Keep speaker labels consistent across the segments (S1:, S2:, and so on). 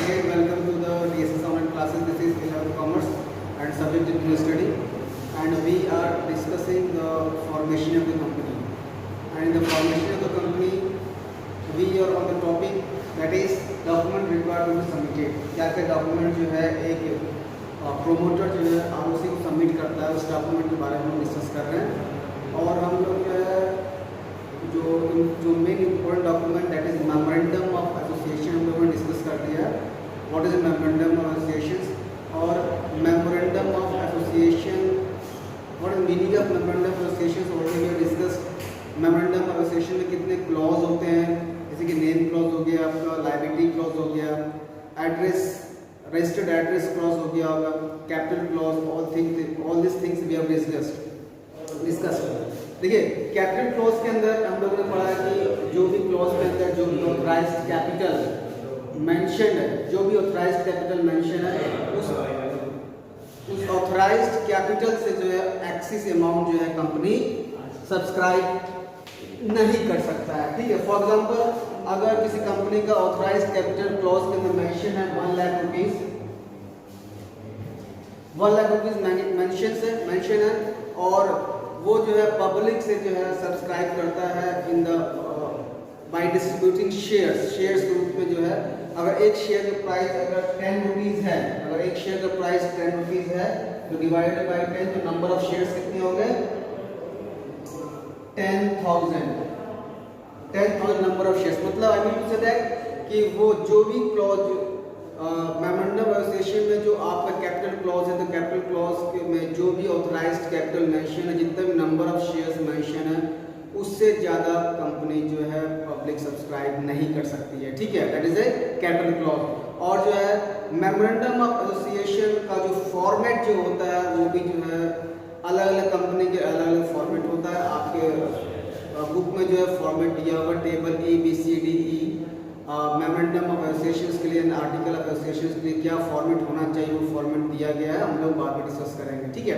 S1: again welcome to the DSS online classes. This is 11th Commerce and subject is Business Study, and we are discussing the formation of the company. And in the formation of the company, we are on the topic that is document required to be submitted. क्या क्या document जो है एक promoter जो है ROC को submit करता है, उस डॉक्यूमेंट के बारे में हम डिस्कस कर रहे हैं। और हम लोग जो है जो main important document that is memorandum of association हम लोगों ने डिस्कस कर दिया है। What is memorandum of association और memorandum of association, what is meaning of memorandum of association already we discuss. Memorandum of association में कितने क्लॉज होते हैं, जैसे कि नेम क्लॉज हो गया, आपका लायबिलिटी क्लॉज हो गया, एड्रेस रजिस्टर्ड एड्रेस क्लॉज हो गया होगा, capital clause, all this things we have discuss. देखिए कैपिटल क्लॉज के अंदर हम लोगों ने पढ़ा है कि जो भी क्लॉज के अंदर जो भी ऑथराइज्ड कैपिटल मेंशन है, जो भी ऑथराइज्ड कैपिटल मेंशन है, उस ऑथराइज्ड कैपिटल से जो है एक्सिस अमाउंट जो है कंपनी सब्सक्राइब नहीं कर सकता है। ठीक है, फॉर एग्जांपल अगर किसी कंपनी का ऑथराइज्ड कैपिटल क्लॉज के अंदर मेंशन है 1 lakh rupees, 1 lakh rupees mention है और वो जो है पब्लिक से जो है सब्सक्राइब करता है in the by distributing shares के रूप में जो है। अगर एक शेयर का प्राइस अगर 10 रुपीस है, अगर एक शेयर का प्राइस 10 रुपीस है तो डिवाइडेड बाय 10 तो नंबर ऑफ शेयर्स कितने हो गए 10,000 नंबर ऑफ शेयर्स। मतलब I mean to say that कि वो जो भी क्लॉज मेमोरेंडम एसोसिएशन में जो आपका कैपिटल क्लॉज है, तो कैपिटल क्लॉज में जो भी ऑथराइज्ड कैपिटल मेंशन है, जितना भी नंबर ऑफ शेयर्स मेंशन है, उससे ज़्यादा कंपनी जो है पब्लिक सब्सक्राइब नहीं कर सकती है। ठीक है, that is a capital clause. और जो है मेमोरेंडम ऑफ एसोसिएशन का जो फॉर्मेट जो होता है वो भी जो है अलग अलग कंपनी के अलग अलग फॉर्मेट होता है। आपके बुक में जो है फॉर्मेट दिया होगा table ABCDE। Memorandum of associations के लिए, आर्टिकल ऑफ एसोसिएशंस के लिए क्या फॉर्मेट होना चाहिए वो फॉर्मेट दिया गया है, हम लोग बाद में डिस्कस करेंगे। ठीक है,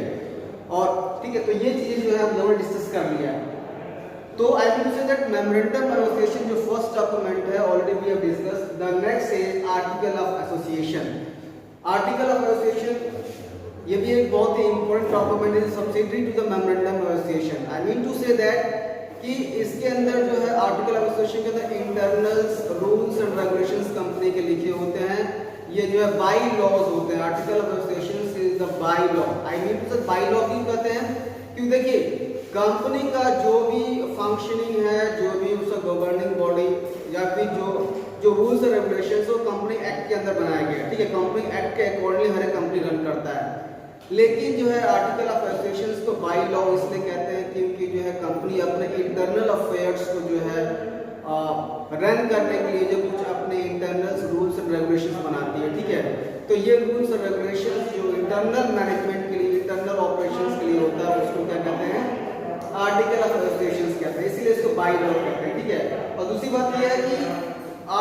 S1: और ठीक है, तो ये चीज़ें जो है हम लोगों ने डिस्कस कर लिया है। तो I will say that memorandum of association जो फर्स्ट डॉक्यूमेंट है already we have discuss. The next is article of association. Article of association ये भी एक बहुत ही इंपॉर्टेंट डॉक्यूमेंट है, subsidiary to the memorandum of association. I mean to say that कि इसके अंदर जो है आर्टिकल ऑफ एसोसिएशन के अंदर internals rules and regulations company के लिखे होते हैं। ये जो है बाई लॉज होते हैं। Article of association is the by law. I mean to say by law क्यों कहते हैं, क्योंकि देखिए कंपनी का जो भी फंक्शनिंग है, जो भी उसका गवर्निंग बॉडी या फिर जो रूल्स एंड रेगुलेशंस वो कंपनी एक्ट के अंदर बनाया गया है। ठीक है, कंपनी एक्ट के अकॉर्डिंगली हर एक कंपनी रन करता है। लेकिन जो है आर्टिकल ऑफ एसोसिएशन को बाई लॉ इसलिए कहते हैं क्योंकि जो है कंपनी अपने इंटरनल अफेयर्स को जो है रन करने के लिए जो कुछ अपने इंटरनल रूल्स एंड रेगुलेशंस बनाती है। ठीक है, तो ये रूल्स एंड रेगुलेशंस जो इंटरनल मैनेजमेंट के लिए, इंटरनल ऑपरेशंस के लिए होता है, उसको क्या कहते हैं आर्टिकल ऑफ एसोसिएशन कहते हैं, इसीलिए इसको बाई लॉ कहते हैं। ठीक है, और दूसरी बात यह है कि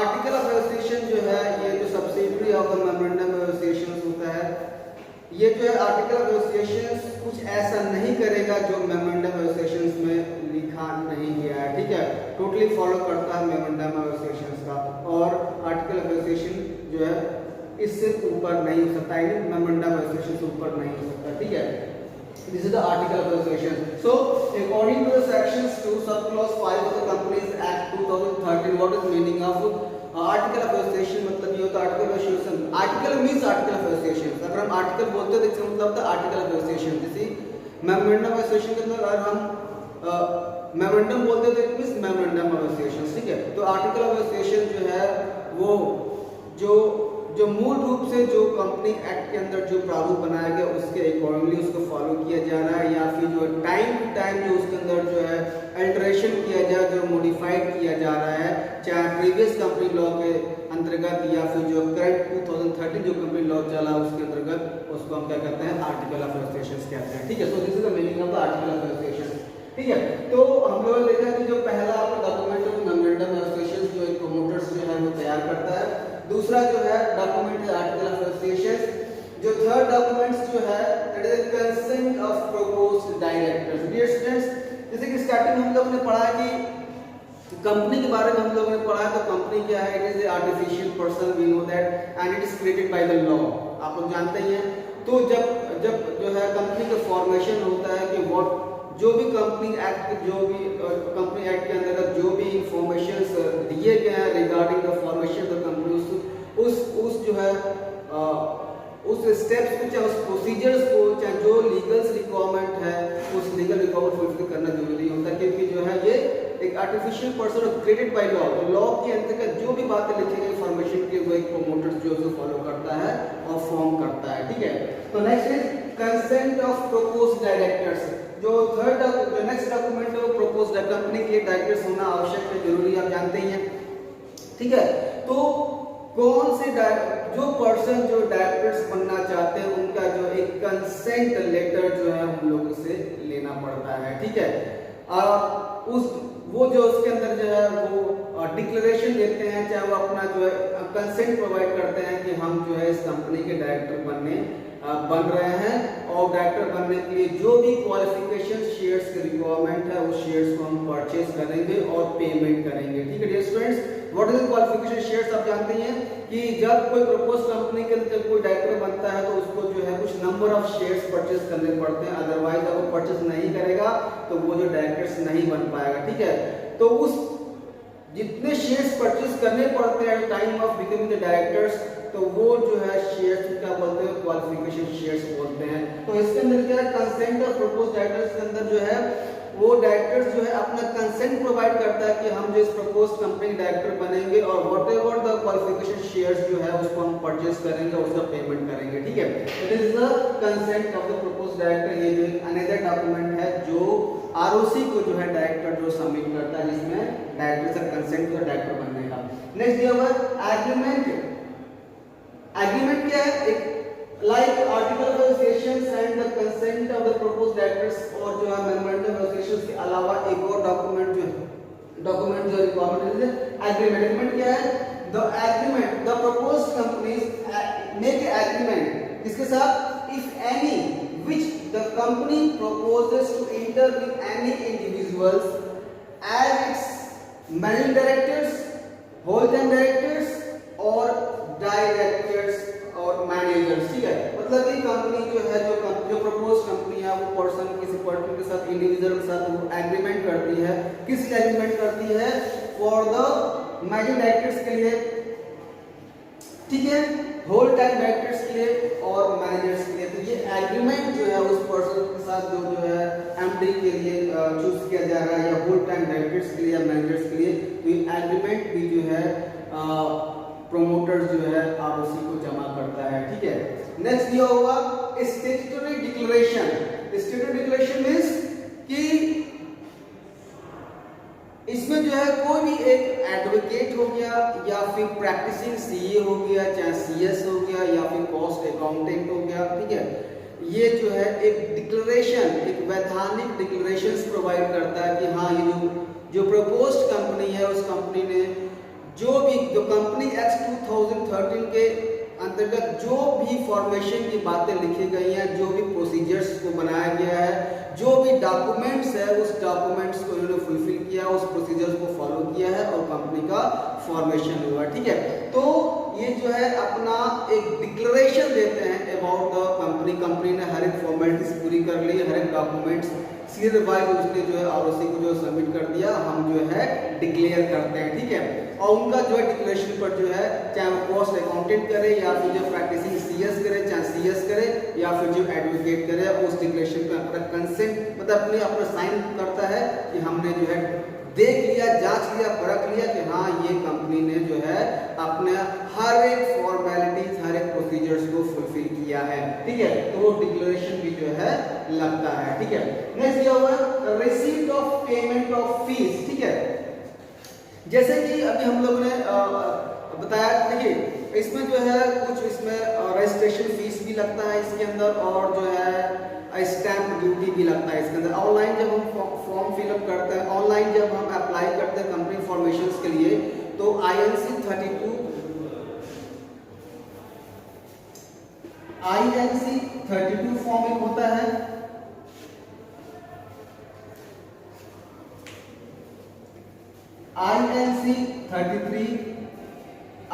S1: आर्टिकल ऑफ एसोसिएशन जो है ये जो subsidiary of the memorandum of association होता है, ये जो है आर्टिकल ऑफ एसोसिएशन कुछ ऐसा नहीं करेगा जो मेमोरेंडम ऑफ एसोसिएशन में लिखा नहीं गया है। ठीक है, टोटली फॉलो करता है मेमोरेंडम ऑफ एसोसिएशन का, और आर्टिकल ऑफ एसोसिएशन जो है इससे ऊपर नहीं हो सकता, मेमोरेंडम ऑफ एसोसिएशन से ऊपर नहीं हो सकता। ठीक है, this is the article of association. So according to the sections 2 sub clause 5 of the Companies Act 2013, what is meaning of article of association? मतलब ये होता है article of association. Article means article of association. अगर हम article बोलते हैं तो इसका मतलब होता है article of association। जैसे memorandum of association के अंदर अगर हम memorandum बोलते हैं तो it means memorandum of association। ठीक है, तो article of association जो है वो जो मूल रूप से जो कंपनी एक्ट के अंदर जो प्रारूप बनाया गया उसके अकॉर्डिंगली उसको फॉलो किया जा रहा है, या फिर जो टाइम टू टाइम जो उसके अंदर जो है अल्टरेशन किया जा, जो मॉडिफाइड किया जा रहा है, चाहे प्रीवियस कंपनी लॉ के अंतर्गत या फिर जो करंट 2013 जो कंपनी लॉ चला उसके अंतर्गत, उसको हम क्या कहते हैं आर्टिकल ऑफ एसोसिएशन कहते हैं। ठीक है, so this is the meaning of the article of association. ठीक है, तो हम लोग देखा कि जो पहला आपका डॉक्यूमेंट है मेमोरेंडम ऑफ एसोसिएशन जो एक प्रोमोटर्स जो है वो तैयार करता है। दूसरा जो है डॉक्यूमेंट है आर्टिकल ऑफ एसोसिएशन। जो थर्ड डॉक्यूमेंट्स जो है that is consent of proposed directors. Dear students, जैसे कि स्टार्टिंग हम लोगों ने पढ़ा कि कंपनी के बारे में हम लोगों ने पढ़ा है, तो कंपनी क्या है, it is artificial person, we know that, and it is created by the law, आप लोग जानते ही हैं। तो जब जब जो है कंपनी का फॉर्मेशन होता है कि व्हाट जो भी कंपनी एक्ट, जो भी कंपनी एक्ट के अंतर्गत जो भी इंफॉर्मेशंस दिए गए हैं regarding the formation of the company, उस जो है उस स्टेप्स को, चाहे उस प्रोसीजर्स को, चाहे जो लीगल रिक्वायरमेंट है, उस लीगल रिक्वायरमेंट फुलफिल करना जरूरी होता है, क्योंकि जो है ये एक आर्टिफिशियल पर्सन और क्रिएटेड बाय लॉ, तो लॉ के अंतर्गत जो भी बातें लिखी गई फॉर्मेशन की, वो एक प्रोमोटर जो है फॉलो करता है और फॉर्म करता है, ठीक है। तो next is consent of proposed directors. जो नेक्स्ट डॉक्यूमेंट है वो प्रपोज्ड है, कंपनी के लिए डायरेक्टर्स होना आवश्यक है, जरूरी, आप जानते ही हैं, ठीक है। तो कौन से जो पर्सन जो डायरेक्टर्स बनना चाहते हैं उनका जो एक कंसेंट लेटर जो है हम लोग से लेना पड़ता है, ठीक है। वो जो उसके अंदर जो है वो डिक्लेरेशन देते हैं, चाहे वो अपना जो है कंसेंट प्रोवाइड करते हैं कि हम जो है इस कंपनी के डायरेक्टर बन रहे हैं, और डायरेक्टर बनने के लिए जो भी क्वालिफिकेशन शेयर्स की रिक्वायरमेंट है उस शेयर्स को हम परचेज करेंगे और पेमेंट करेंगे, ठीक है dear students. What is qualification shares, आप जानते हैं कि जब कोई प्रपोज कंपनी के अंदर कोई डायरेक्टर बनता है तो उसको जो है कुछ नंबर ऑफ शेयर्स परचेज करने पड़ते हैं, अदरवाइज अगर वो परचेज नहीं करेगा तो वो जो डायरेक्टर्स नहीं बन पाएगा, ठीक है। तो उस जितने शेयर्स परचेज करने पड़ते हैं time of becoming the directors, तो वो जो है शेयर्स क्या बोलते हैं, क्वालिफिकेशन शेयर्स बोलते हैं। तो इसके अंदर क्या है, कंसेंट ऑफ प्रपोज्ड डायरेक्टर्स के अंदर जो है वो डायरेक्टर्स जो है अपना कंसेंट प्रोवाइड करता है कि हम जो इस प्रपोज्ड कंपनी डायरेक्टर बनेंगे और व्हाटएवर द क्वालिफिकेशन शेयर्स जो है उसको हम परचेज करेंगे और उसका पेमेंट करेंगे, ठीक है। It is the consent of the proposed director. ये जो एक अनदर डॉक्यूमेंट है जो आरओसी को जो है डायरेक्टर जो सबमिट करता है, जिसमें डायरेक्टर से कंसेंट का डायरेक्टर बनने का। नेक्स्ट दिया हुआ एग्रीमेंट। एग्रीमेंट क्या है, एक like article of association and the consent of the proposed directors, और जो है मेमोरेंडम ऑफ एसोसिएशन के अलावा एक और डॉक्यूमेंट जो रिक्वायरमेंट है एग्रीमेंट। एग्रीमेंट क्या है, the agreement the proposed companies make agreement किसके साथ, if any which the company proposes to enter with any individuals as its managing directors, whole-time directors or directors और मैनेजर्स, ठीक है। मतलब कि कंपनी जो है जो प्रपोज कंपनी है वो पर्सन किसी पर्सन के साथ, इंडिविजुअल के साथ वो एग्रीमेंट करती है, किस एग्रीमेंट करती है, फॉर द मैनेजिंग डायरेक्टर्स के लिए, ठीक है, होल टाइम डायरेक्टर्स के लिए और मैनेजर्स के लिए। तो ये एग्रीमेंट जो है उस पर्सन के साथ जो है एमडी के लिए चूज किया जा रहा है या होल टाइम डायरेक्टर्स के लिए या मैनेजर्स के लिए, तो ये एग्रीमेंट भी जो है प्रोमोटर जो है आरओसी को जमा करता है, ठीक है। नेक्स्ट दिया होगा statutory declaration. Statutory declaration means कि इसमें जो है कोई भी एक एडवोकेट हो गया या फिर प्रैक्टिसिंग सीए हो गया, चाहे सीएस हो गया या फिर कॉस्ट अकाउंटेंट हो गया, ठीक है, ये जो है एक डिक्लेरेशन, एक वैधानिक डिक्लेरेशंस प्रोवाइड करता है कि हाँ ये जो प्रपोज्ड कंपनी है उस कंपनी ने जो कंपनी एक्ट 2013 के अंतर्गत जो भी फॉर्मेशन की बातें लिखी गई हैं, जो भी प्रोसीजर्स को बनाया गया है, जो भी डॉक्यूमेंट्स है उस डॉक्यूमेंट्स को इन्होंने फुलफिल किया, उस प्रोसीजर्स को फॉलो किया है और कंपनी का फॉर्मेशन हुआ, ठीक है। तो ये जो है अपना एक डिक्लेरेशन देते हैं अबाउट द कंपनी। कंपनी ने हर एक फॉर्मेलिटीज पूरी कर ली, हर एक डॉक्यूमेंट्स सीधे बाय उसने जो है आरओसी को जो सबमिट कर दिया, हम जो है डिक्लेयर करते हैं, ठीक है। और उनका जो है डिक्लेरेशन पर जो है चाहे वो कॉस्ट अकाउंटेंट करे या फिर जो प्रैक्टिसिंग सीएस करे, चाहे सीएस करे या फिर जो एडवोकेट करे, उस डिक्लेरेशन पे अपना कंसेंट मतलब अपना साइन करता है कि हमने जो है देख लिया, जांच लिया, परख लिया कि हाँ ये कंपनी ने जो है अपने हर एक फॉर्मेलिटीज, हर एक प्रोसीजर्स को फुलफिल किया है, ठीक है। तो वो डिक्लेरेशन भी जो है लगता है, ठीक है। नेक्स्ट क्या हुआ, receipt of payment of fees, ठीक है। जैसे कि अभी हम लोगों ने बताया, देखिए इसमें जो है कुछ इसमें रजिस्ट्रेशन फीस भी लगता है इसके अंदर, और जो है स्टैंप ड्यूटी भी लगता है इसके अंदर। ऑनलाइन जब हम फॉर्म फिलअप करते हैं, ऑनलाइन जब हम अप्लाई करते हैं कंपनी फॉर्मेशंस के लिए, तो INC 32 फॉर्म एक होता है, INC 33,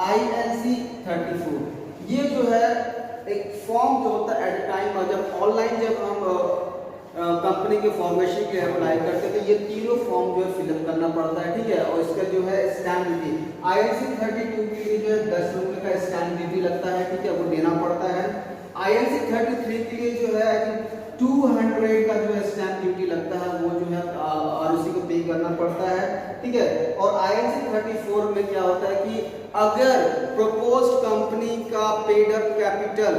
S1: INC 34, ये जो है एक फॉर्म जो होता है एट टाइम, जब ऑनलाइन जब हम कंपनी के फॉर्मेशन के अप्लाई करते हैं तो ये तीनों फॉर्म जो है फिलअप करना पड़ता है, ठीक है। और इसका जो है स्टैम्प ड्यूटी INC 32 के लिए जो है 10 रुपये का स्टैम्प ड्यूटी लगता है, ठीक है, वो देना पड़ता है। INC 33 के लिए जो है 200 का जो है स्टैम्प ड्यूटी लगता है, वो जो है ROC को पे करना पड़ता है, ठीक है। और INC 34 में क्या होता है कि अगर प्रपोज्ड कंपनी का पेड अप कैपिटल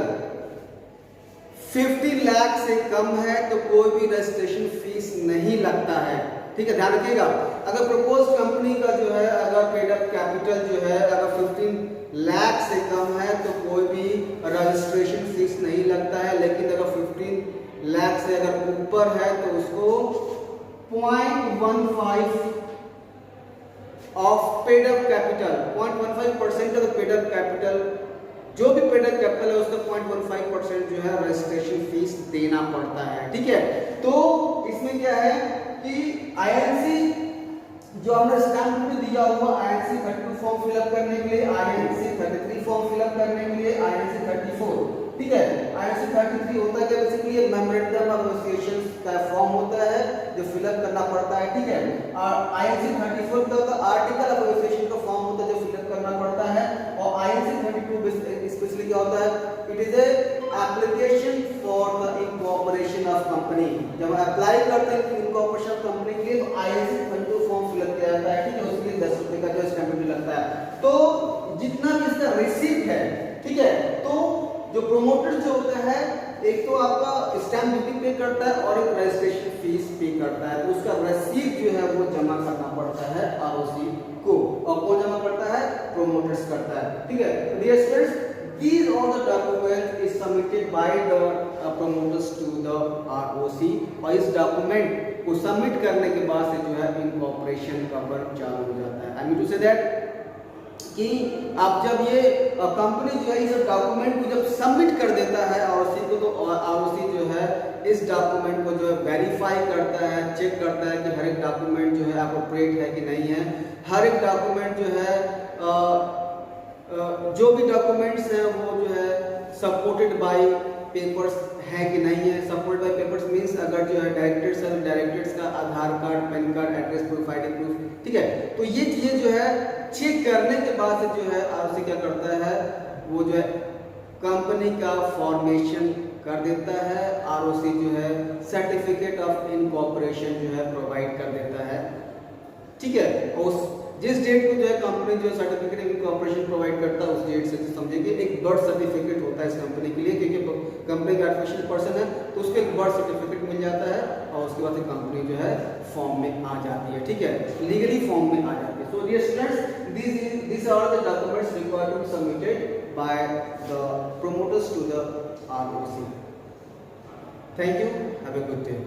S1: 50 लाख से कम है तो कोई भी रजिस्ट्रेशन फीस नहीं लगता है, ठीक है, ध्यान रखिएगा। अगर प्रपोज कंपनी का जो है अगर पेड अप कैपिटल जो है अगर 15 लाख से कम है तो कोई भी रजिस्ट्रेशन फीस नहीं लगता है, लेकिन अगर 15 लाख से अगर ऊपर है तो उसको 0.15 ऑफ पेड अप कैपिटल, 0.15% का पेड अप कैपिटल, जो भी पेड अप कैपिटल है उसका 0.15% जो है रजिस्ट्रेशन फीस देना पड़ता है, ठीक है। तो इसमें क्या है कि INC जो हमने स्टैम्प ड्यूटी दिया हुआ INC 32 फॉर्म फिलअप करने के लिए, INC 33 फॉर्म फिलअप करने के लिए, INC 34, ठीक है। INC 33 होता है कि बेसिकली एक मेमोरेंडम ऑफ एसोसिएशन का फॉर्म होता है जो फिलअप करना पड़ता है, ठीक है। और INC 34 का होता है आर्टिकल ऑफ एसोसिएशन का फॉर्म होता है जो फिलअप करना पड़ता है। और INC 32 स्पेशली क्या होता है, it is a application for the incorporation of company. जब अप्लाई करते हैं इनकॉर्पोरेशन ऑफ कंपनी के लिए तो INC 32 फॉर्म फिलअप किया जाता है, ठीक है, उसके लिए 10 रुपए का जो स्टैम्प ड्यूटी लगता है। तो जितना भी इसका रिसीप्ट है, ठीक है, तो जो प्रोमोटर जो होता है एक तो आपका स्टैम्प ड्यूटी पे करता है और एक रजिस्ट्रेशन फीस पे करता है, तो उसका रसीद जो है वो जमा करना पड़ता है ROC को। और कौन जमा करता है, प्रोमोटर्स करता है, ठीक है। Dear students, these all the documents is submitted by the promoters to the ROC, और इस डॉक्यूमेंट को सबमिट करने के बाद से जो है इनकॉर्पोरेशन का वर्क चालू हो जाता है। I mean to say that कि आप जब ये कंपनी जो है इस डॉक्यूमेंट को जब सबमिट कर देता है ROC को, तो ROC जो है इस डॉक्यूमेंट को जो है वेरीफाई करता है, चेक करता है कि हर एक डॉक्यूमेंट जो है अप्रोप्रिएट है कि नहीं है। हर एक डॉक्यूमेंट जो है जो भी डॉक्यूमेंट्स हैं वो जो है सपोर्टेड बाय पेपर्स है कि नहीं है। सपोर्टेड बाय पेपर्स मींस अगर जो है डायरेक्टर्स है तो डायरेक्टर्स का Aadhaar card, PAN card, address proof, ID proof, ठीक है। तो ये चीजें जो है चेक करने के बाद से जो है ROC क्या करता है, वो जो है कंपनी का फॉर्मेशन कर देता है। ROC जो है सर्टिफिकेट ऑफ इनकॉर्पोरेशन जो है प्रोवाइड कर देता है, ठीक है। और जिस डेट को जो है कंपनी जो सर्टिफिकेट ऑफ इनकॉर्पोरेशन प्रोवाइड करता है उस डेट से समझिए एक बर्थ सर्टिफिकेट होता है इस कंपनी के लिए, क्योंकि कंपनी का ऑफिशियल पर्सन है तो उसको एक बर्थ सर्टिफिकेट मिल जाता है और उसके बाद कंपनी जो है फॉर्म में आ जाती है, ठीक है, लीगली फॉर्म में आ जाती है। So dear students, these are the documents required to be submitted by the promoters to the ROC. Thank you. Have a good day.